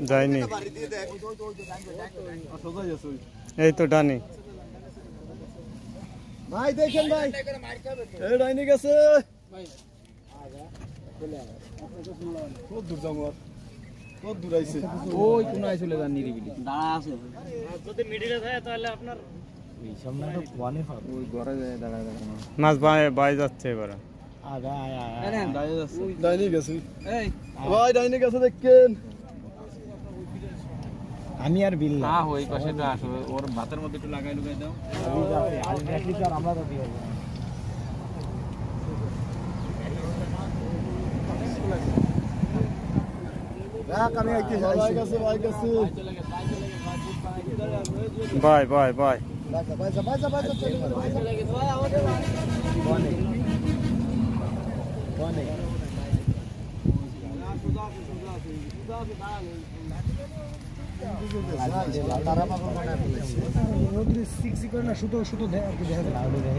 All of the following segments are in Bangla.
যায়নি এই তো ডানি ভাই দেখেন ভাই এই ডাইনি গেছে কত দূর আইছে ওই কোন আইছিলে জানি নিরিবিলি দাঁড়া আছে যদি মিডিলে থাকে তাহলে আপনার এই সামনে তো ওয়ানে হয় ওই ঘরে যায় দাঁড়া মাছ বাই যাচ্ছে এবারে আগা আয় ডাইনি গেছে এই ভাই ডাইনি গেছে দেখেন আমি আর বিল না ওই পাশেটা আসো ওর ভাতের মধ্যে একটু লাগাই লুগাই দাও আর দেখলি তো আমরা তো দিও আমি আইতে ভাই গেছে বাই চলে গেল ভাই আমাদের বনে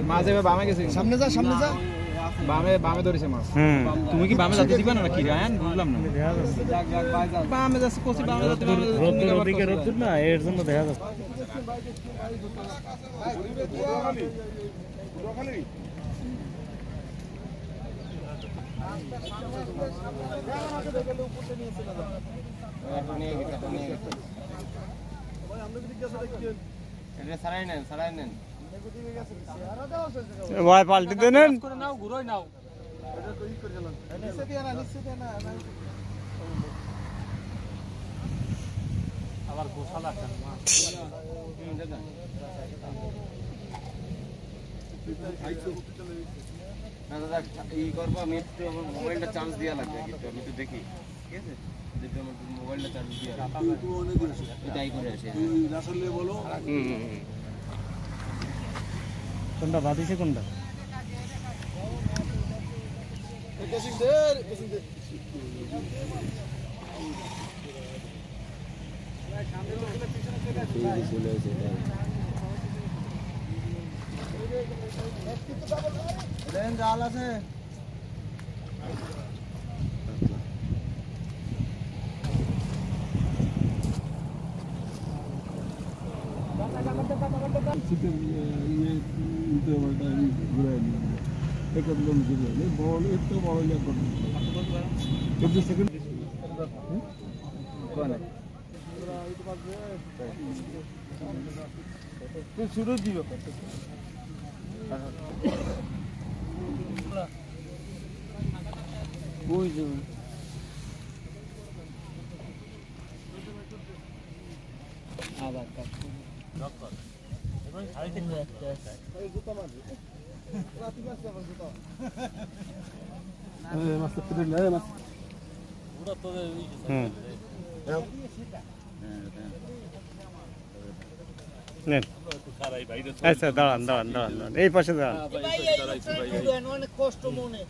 মাঝে বামে গেছে সামনে যা বামে ধরেছে মাছ তুমি কি বামে যেতে দিবা না কি রায়ন বুঝলাম না বামে যাচ্ছে কোসি বামে যেতে রোদ্দুর ওদিকে রোদ্দুর না এর জন্য দেখা যাচ্ছে সারাই নেন ভাই পাল্টে দেন নাও ঘুরোই নাও আবার গোসালা এই করবো আমি একটু আমার মোবাইলটা চার্জ দেওয়া লাগবে কিন্তু আমি একটু দেখি ঠিক আছে যদি আমার মোবাইলটা চার্জ দেওয়া এটাই করে আসে আসলে বলো কোনটা বাদিছে কোনটা জাল আছে শুরু দিও ওই যে আবার আচ্ছা দাঁড়ান এই পাশে দাঁড়ান অনেক কষ্ট মনে